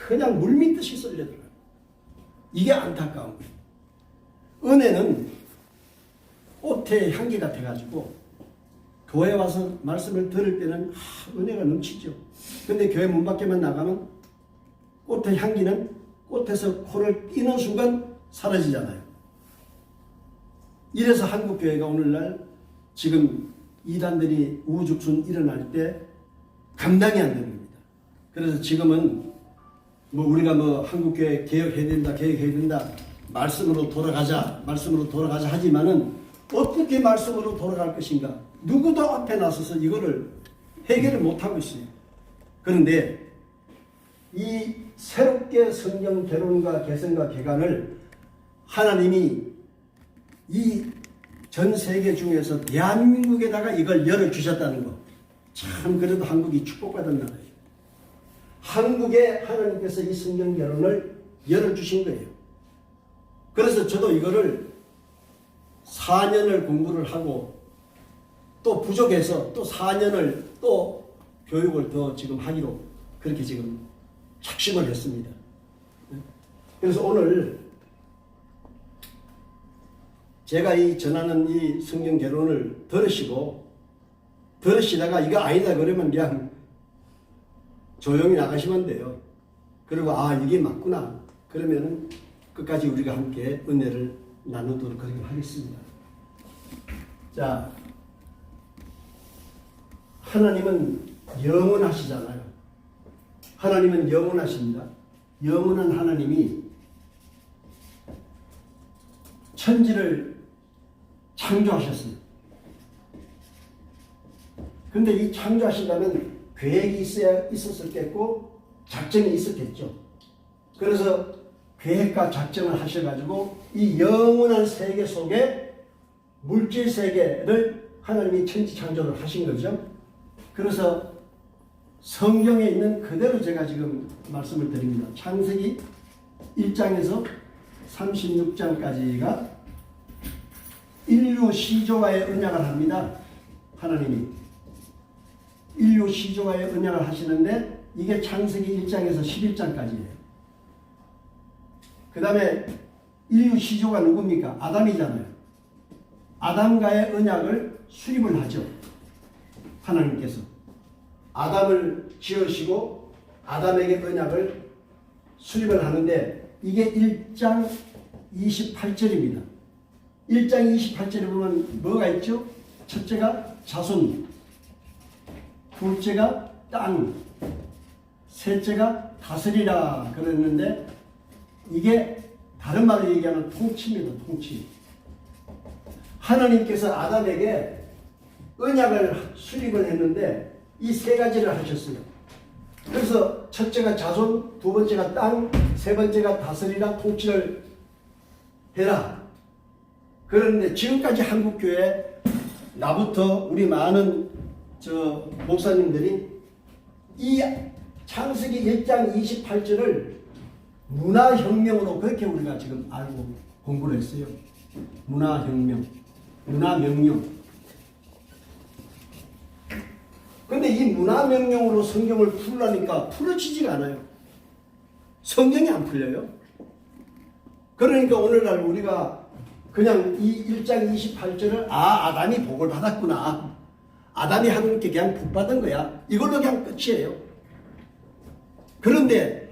그냥 물밀듯이 썰려들어요. 이게 안타까운 거예요. 은혜는 꽃의 향기 같아가지고 교회 와서 말씀을 들을 때는 은혜가 넘치죠. 근데 교회 문 밖에만 나가면 꽃의 향기는 꽃에서 코를 띄는 순간 사라지잖아요. 이래서 한국교회가 오늘날 지금 이단들이 우후죽순 일어날 때 감당이 안 되는 겁니다. 그래서 지금은 우리가 한국교회 개혁해야 된다 말씀으로 돌아가자 하지만은 어떻게 말씀으로 돌아갈 것인가? 누구도 앞에 나서서 이거를 해결을 못하고 있어요. 그런데 이 새롭게 성경 개론과 개성과 개관을 하나님이 이 전 세계 중에서 대한민국에다가 이걸 열어주셨다는 거. 참 그래도 한국이 축복받은 나라예요. 한국에 하나님께서 이 성경 개론을 열어주신 거예요. 그래서 저도 이거를 4년을 공부를 하고 또 부족해서 또 4년을 또 교육을 더 지금 하기로 그렇게 지금 작심을 했습니다. 그래서 오늘 제가 이 전하는 이 성경 개론을 들으시다가 이거 아니다 그러면 그냥 조용히 나가시면 돼요. 그리고 이게 맞구나 그러면 끝까지 우리가 함께 은혜를 나누도록 그렇게 하겠습니다. 자, 하나님은 영원하시잖아요. 하나님은 영원하십니다. 영원한 하나님이 천지를 창조하셨어요. 근데 이 창조하시려면 계획이 있었겠고 작정이 있었겠죠. 그래서 계획과 작정을 하셔가지고 이 영원한 세계 속에 물질 세계를 하나님이 천지 창조를 하신 거죠. 그래서 성경에 있는 그대로 제가 지금 말씀을 드립니다. 창세기 1장에서 36장까지가 인류 시조와의 언약을 합니다. 하나님이 인류 시조와의 언약을 하시는데 이게 창세기 1장에서 11장까지예요. 그 다음에 인류 시조가 누굽니까? 아담이잖아요. 아담과의 언약을 수립을 하죠. 하나님께서 아담을 지으시고 아담에게 언약을 수립을 하는데 이게 1장 28절입니다. 1장 28절에 보면 뭐가 있죠? 첫째가 자손, 둘째가 땅, 셋째가 다스리라 그랬는데 이게 다른 말로 얘기하면 통치입니다. 통치. 하나님께서 아담에게 언약을 수립을 했는데 이 세 가지를 하셨어요. 그래서 첫째가 자손, 두 번째가 땅, 세 번째가 다스리라, 통치를 해라. 그런데 지금까지 한국교회 나부터 우리 많은 목사님들이 이 창세기 1장 28절을 문화혁명으로 그렇게 우리가 지금 알고 공부를 했어요. 문화혁명, 문화명령. 근데 이 문화명령으로 성경을 풀라니까 풀어지지가 않아요. 성경이 안 풀려요. 그러니까 오늘날 우리가 그냥 이 1장 28절을 아담이 복을 받았구나. 아담이 하나님께 그냥 복 받은 거야. 이걸로 그냥 끝이에요. 그런데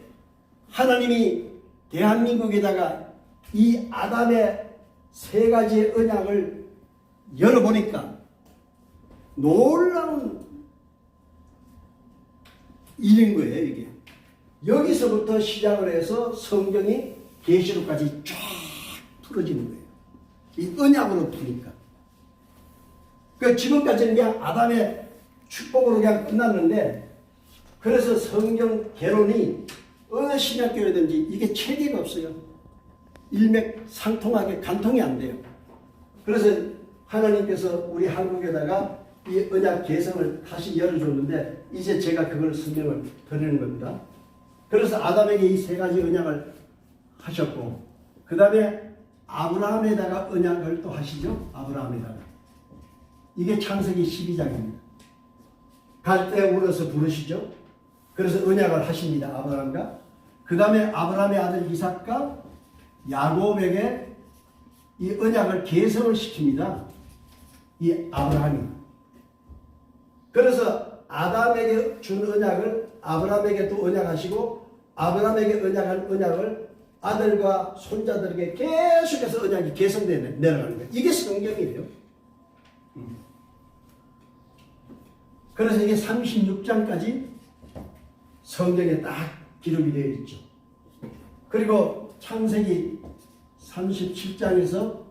하나님이 대한민국에다가 이 아담의 세 가지의 언약을 열어보니까 놀라운 일인 거예요, 이게. 여기서부터 시작을 해서 성경이 계시록까지 쫙 풀어지는 거예요. 이 언약으로 푸니까. 그 지금까지는 그냥 아담의 축복으로 그냥 끝났는데, 그래서 성경 개론이 어느 신약교회든지 이게 체계가 없어요. 일맥상통하게 간통이 안 돼요. 그래서 하나님께서 우리 한국에다가 이 언약 개성을 다시 열어줬는데 이제 제가 그걸 설명을 드리는 겁니다. 그래서 아담에게 이 세 가지 언약을 하셨고 그 다음에 아브라함에다가 언약을 또 하시죠. 아브라함에다가. 이게 창세기 12장입니다. 갈대 울어서 부르시죠. 그래서 언약을 하십니다. 아브라함과. 그 다음에 아브라함의 아들 이삭과 야곱에게 이 언약을 계승을 시킵니다. 이 아브라함이. 그래서 아담에게 준 언약을 아브라함에게 또 언약하시고 아브라함에게 언약한 언약을 아들과 손자들에게 계속해서 언약이 계승되어 내려가는 거예요. 이게 성경이에요. 그래서 이게 36장까지 성경에 딱 기록이 되어 있죠. 그리고 창세기 37장에서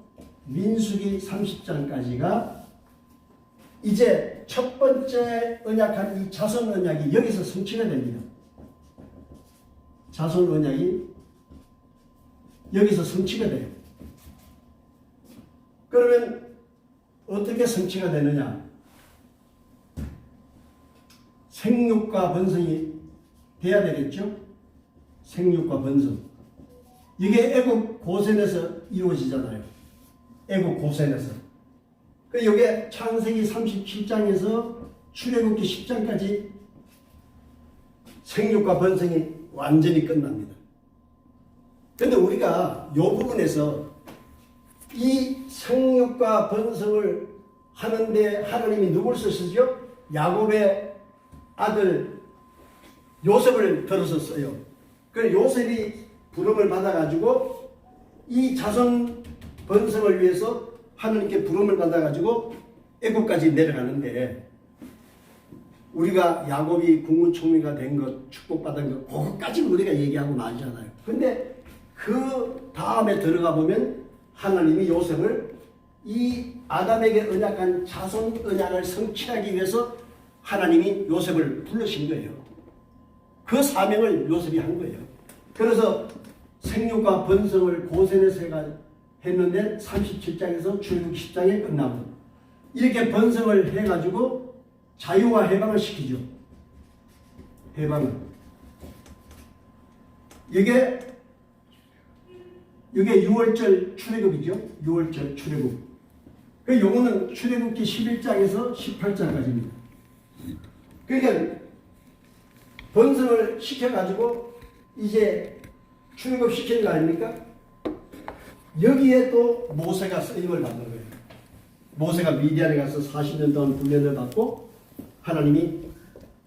민수기 30장까지가 이제 첫 번째 언약한 이 자손 언약이 여기서 성취가 됩니다. 자손 언약이 여기서 성취가 돼요. 그러면 어떻게 성취가 되느냐? 생육과 번성이 돼야 되겠죠? 생육과 번성. 이게 애국 고센에서 이루어지잖아요. 애국 고센에서. 이게 창세기 37장에서 출애굽기 10장까지 생육과 번성이 완전히 끝납니다. 그런데 우리가 이 부분에서 이 생육과 번성을 하는데 하나님이 누굴 쓰시죠? 야곱의 아들 요셉을 들어서 써요. 그 요셉이 부름을 받아가지고 이 자손 번성을 위해서 하나님께 부름을 받아가지고 애국까지 내려가는데 우리가 야곱이 국무총리가 된 것, 축복받은 것, 그것까지 우리가 얘기하고 말잖아요. 근데 그 다음에 들어가 보면 하나님이 요셉을 이 아담에게 언약한 자손 언약을 성취하기 위해서 하나님이 요셉을 부르신 거예요. 그 사명을 요셉이 한 거예요. 그래서 생육과 번성을 고센에서 했는데 37장에서 출애굽 10장에 끝나고 이렇게 번성을 해가지고 자유와 해방을 시키죠. 해방을. 이게 6월절 출애굽이죠. 6월절 출애굽. 요거는 출애굽기 11장에서 18장까지입니다. 그러니까 번성을 시켜가지고 이제 출애굽 시키는 거 아닙니까? 여기에 또 모세가 쓰임을 받는 거예요. 모세가 미디안에 가서 40년 동안 훈련을 받고 하나님이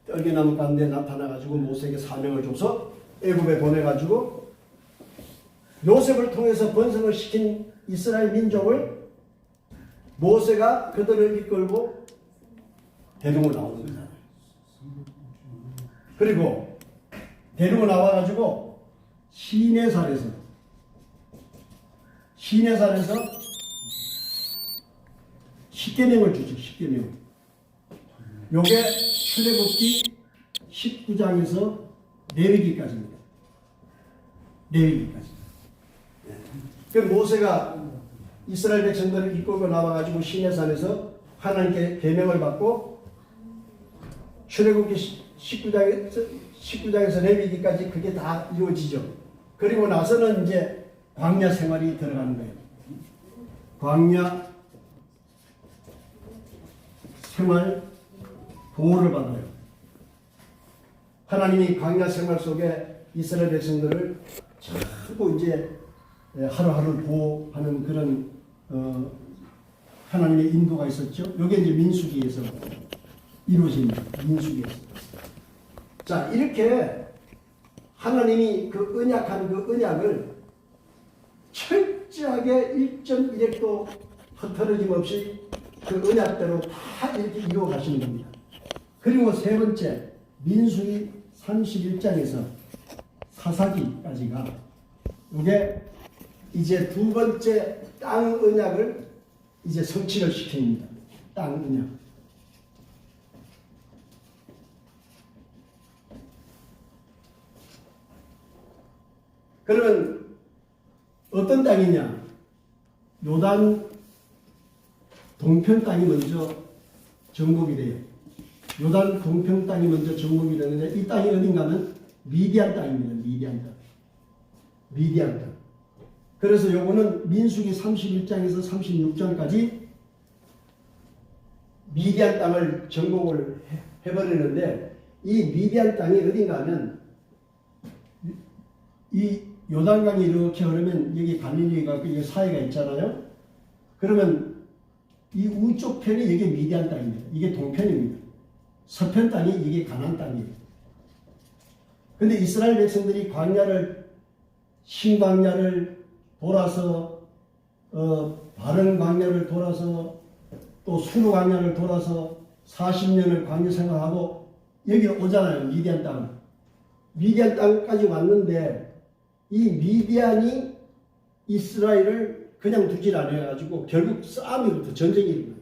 떨기나무 가운데 나타나가지고 모세에게 사명을 줘서 애굽에 보내가지고 요셉을 통해서 번성을 시킨 이스라엘 민족을 모세가 그들을 이끌고 데리고 나오는 거잖아요. 그리고 데리고 나와가지고 시내산에서 십계명을 주죠. 십계명. 요게 출애굽기 19장에서 레위기까지입니다. 레위기까지. 그 모세가 이스라엘 백성들을 이끌고 나와가지고 시내산에서 하나님께 계명을 받고 출애굽기 19장에서 레위기까지 그게 다 이루어지죠. 그리고 나서는 이제 광야 생활이 들어가는 거예요. 광야 생활 보호를 받아요. 하나님이 광야 생활 속에 이스라엘 백성들을 전부 이제 하루하루 보호하는 그런 하나님의 인도가 있었죠. 이게 이제 민수기에서 이루어집니다. 민수기에서. 자, 이렇게 하나님이 그 언약한 그 언약을 철저하게 1.1획도 흐트러짐 없이 그 언약대로 다 이렇게 이루어 가시는 겁니다. 그리고 세 번째, 민수기 31장에서 사사기까지가 이게 이제 두 번째 땅 언약을 이제 성취를 시킵니다. 땅 언약. 그러면 어떤 땅이냐? 요단 동편 땅이 먼저 정복이 돼요. 요단 동편 땅이 먼저 정복이 되는데 이 땅이 어딘가는 미디안 땅입니다. 미디안 땅. 미디안 땅. 그래서 요거는 민수기 31장에서 36장까지 미디안 땅을 정복을 해버리는데 이 미디안 땅이 어딘가 하면 이 요단강이 이렇게 흐르면 여기 갈릴리가 여기 사이가 있잖아요. 그러면 이 우쪽 편이 이게 미디안 땅입니다. 이게 동편입니다. 서편 땅이 이게 가나안 땅이에요. 근데 이스라엘 백성들이 광야를 신광야를 돌아서 바른 광야를 돌아서 또 수르 광야를 돌아서 40년을 광야 생활하고 여기 오잖아요. 미디안 땅. 미디안 땅까지 왔는데 이 미디안이 이스라엘을 그냥 두질 않아가지고 결국 싸움이부터 전쟁이 일어나요.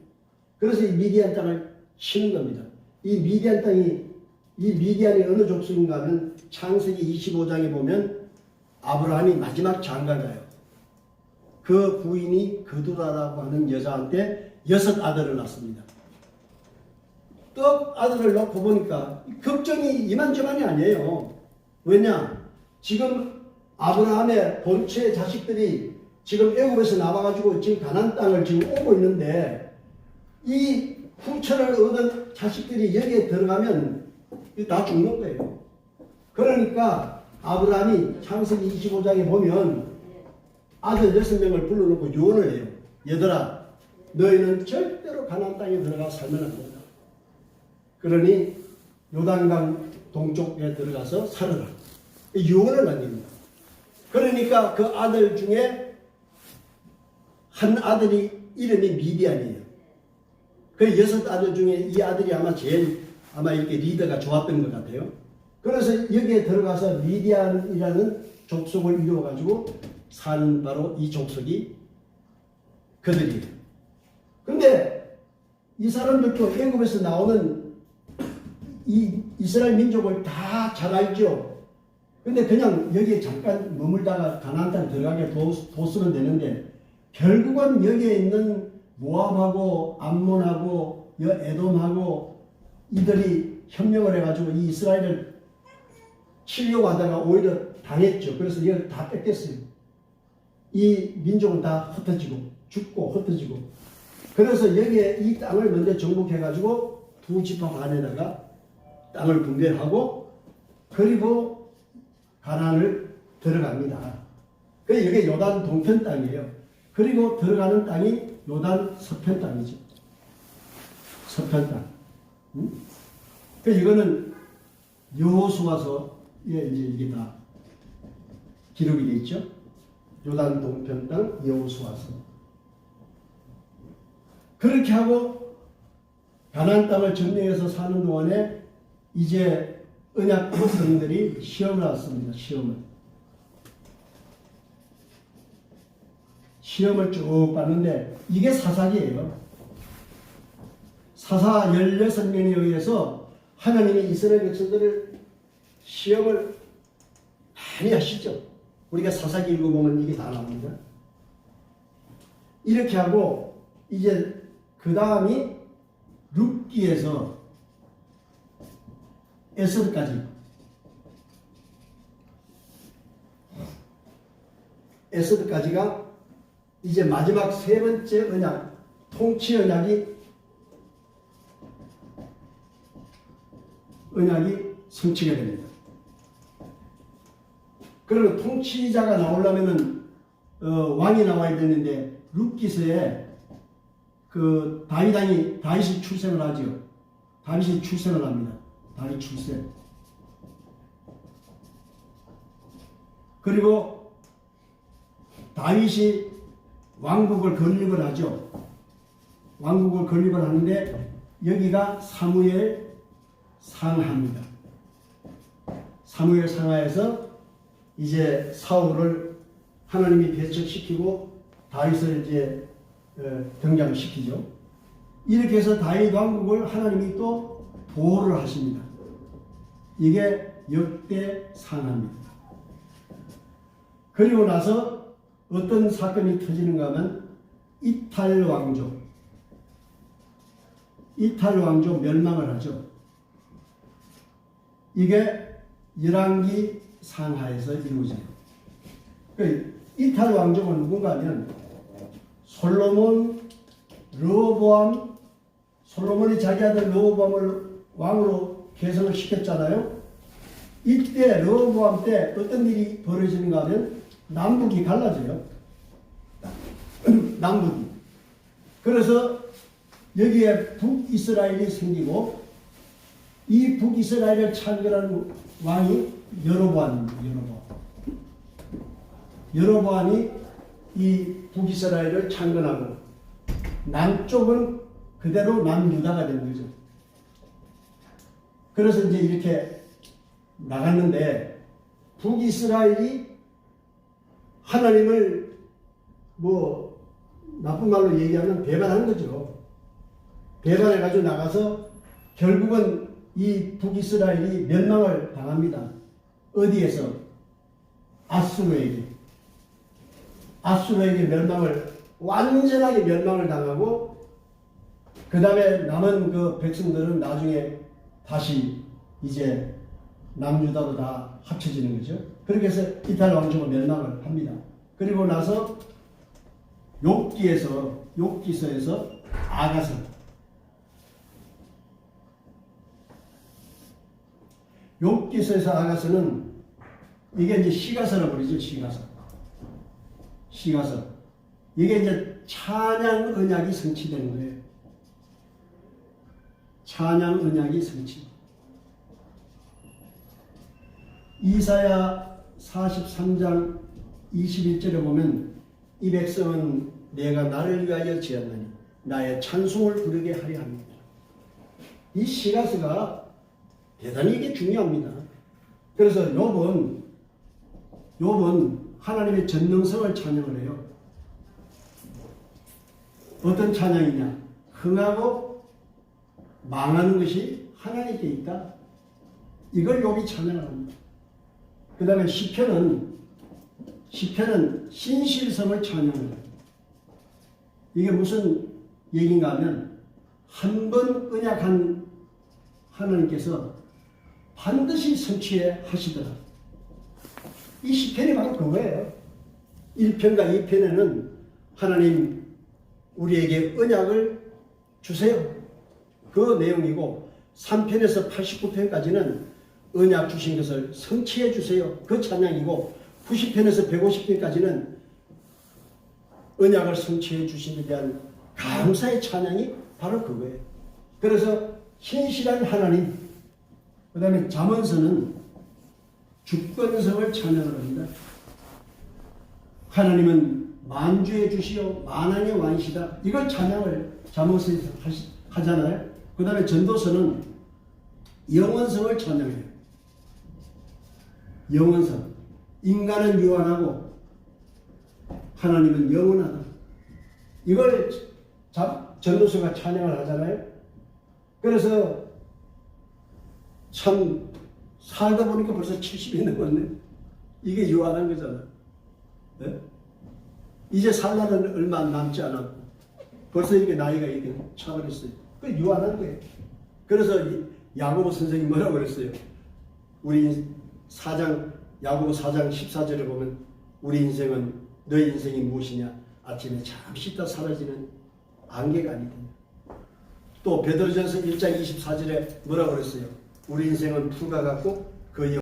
그래서 이 미디안 땅을 치는 겁니다. 이 미디안이 어느 족속인가 하면 창세기 25장에 보면 아브라함이 마지막 장가가요. 그 부인이 그두라라고 하는 여자한테 6 아들을 낳습니다. 또 아들을 낳고 보니까 걱정이 이만저만이 아니에요. 왜냐? 지금 아브라함의 본체 자식들이 지금 애굽에서 나와가지고 지금 가나안 땅을 지금 오고 있는데 이 후처를 얻은 자식들이 여기에 들어가면 다 죽는 거예요. 그러니까 아브라함이 창세기 25장에 보면 아들 6명을 불러놓고 유언을 해요. 얘들아, 너희는 절대로 가나안 땅에 들어가 살면 안 된다. 그러니 요단강 동쪽에 들어가서 살아라. 유언을 남깁니다. 그러니까 그 아들 중에 한 아들이 이름이 미디안이에요. 그 6 아들 중에 이 아들이 아마 제일 이렇게 리더가 좋았던 것 같아요. 그래서 여기에 들어가서 미디안이라는 족속을 이루어가지고 사는 바로 이 족속이 그들이에요. 근데 이 사람들도 애굽에서 나오는 이 이스라엘 민족을 다 잘 알죠. 근데 그냥 여기에 잠깐 머물다가 가나안 땅 들어가게 뒀으면 되는데 결국은 여기에 있는 모압하고 암몬하고 에돔하고 이들이 협력을 해가지고 이 이스라엘을 치려고 하다가 오히려 당했죠. 그래서 이걸 다 뺏겼어요. 이 민족은 다 흩어지고 죽고 흩어지고 그래서 여기에 이 땅을 먼저 정복해가지고 2 지파 반에다가 땅을 분배하고 그리고 가나안을 들어갑니다. 그래서 이게 요단 동편 땅이에요. 그리고 들어가는 땅이 요단 서편 땅이죠. 서편 땅. 그래서 이거는 여호수아서에 이제 이게 다 기록이 되어 있죠. 요단 동편 땅 여호수아서. 그렇게 하고 가나안 땅을 점령해서 사는 동안에 이제 언약 백성들이 시험을 왔습니다. 시험을 쭉 봤는데 이게 사사기예요. 사사 16명에 의해서 하나님이 이스라엘 백성들을 시험을 많이 하시죠. 우리가 사사기 읽어보면 이게 다 나옵니다. 이렇게 하고 이제 그 다음이 룻기에서 에스더까지가 이제 마지막 3번째 언약, 통치 언약이 성취가 됩니다. 그리고 통치자가 나오려면은 왕이 나와야 되는데 룻기서에 그 다윗이 출생을 하죠. 다윗이 출생을 합니다. 다윗 출생. 그리고 다윗이 왕국을 건립을 하죠. 왕국을 건립을 하는데 여기가 사무엘 상하입니다. 사무엘 상하에서 이제 사울을 하나님이 배척시키고 다윗을 이제 등장시키죠. 이렇게 해서 다윗 왕국을 하나님이 또 보호를 하십니다. 이게 역대 상하입니다. 그리고 나서 어떤 사건이 터지는가 하면 이탈 왕족 멸망을 하죠. 이게 열왕기 상하에서 이루어져요. 그러니까 이탈 왕족은 누군가 하면 솔로몬이 자기 아들 르호보암을 왕으로 계승을 시켰잖아요. 이때 르호보암 때 어떤 일이 벌어지는가 하면 남북이 갈라져요. 남북이. 그래서 여기에 북이스라엘이 생기고 이 북이스라엘을 창건한 왕이 여로보암입니다. 여로보암이 이 북이스라엘을 창건하고 남쪽은 그대로 남유다가 된 거죠. 그래서 이제 이렇게 나갔는데 북이스라엘이 하나님을 뭐 나쁜 말로 얘기하면 배반한 거죠. 배반해가지고 나가서 결국은 이 북이스라엘이 멸망을 당합니다. 어디에서? 아수르에게 완전하게 멸망을 당하고 그 다음에 남은 그 백성들은 나중에 다시 이제 남유다로 다 합쳐지는 거죠. 그렇게 해서 이탈 왕조가 멸망을 합니다. 그리고 나서 욥기서에서 아가서는 이게 이제 시가서라고 그러죠. 시가서. 이게 이제 찬양 언약이 성취되는 거예요. 찬양 언약이 성취. 이사야 43장 21절에 보면 이 백성은 내가 나를 위하여 지었나니 나의 찬송을 부르게 하려 합니다. 이 시가서가 대단히 이게 중요합니다. 그래서 욥은 하나님의 전능성을 찬양을 해요. 어떤 찬양이냐? 흥하고 망하는 것이 하나님께 있다. 이걸 욥이 찬양을 합니다. 그 다음에 시편은 신실성을 찬양을 해요. 이게 무슨 얘기인가 하면 한 번 언약한 하나님께서 반드시 성취해 하시더라. 이 시편이 바로 그거예요. 1편과 2편에는 하나님 우리에게 언약을 주세요. 그 내용이고 3편에서 89편까지는 언약 주신 것을 성취해 주세요. 그 찬양이고 90편에서 150편까지는 언약을 성취해 주신 데 대한 감사의 찬양이 바로 그거예요. 그래서 신실한 하나님, 그 다음에 잠언서는 주권성을 찬양을 합니다. 하나님은 만주의 주시오 만왕의 왕이시다. 이걸 찬양을 잠언서에서 하잖아요. 그 다음에 전도서는 영원성을 찬양해요. 영원성. 인간은 유한하고 하나님은 영원하다. 이걸 전도서가 찬양을 하잖아요. 그래서 참 살다 보니까 벌써 70이 넘었네. 이게 유한한 거잖아. 네? 이제 살 날은 얼마 남지 않았고 벌써 이게 나이가 이렇게 차버렸어요. 그 유한한 거예요. 그래서 야고보 선생님이 뭐라고 그랬어요? 우리 야고보 4장 14절에 보면 우리 인생은 너의 인생이 무엇이냐? 아침에 잠시 있다 사라지는 안개가 아니냐. 또 베드로전서 1장 24절에 뭐라고 그랬어요? 우리 인생은 풀과 같고 그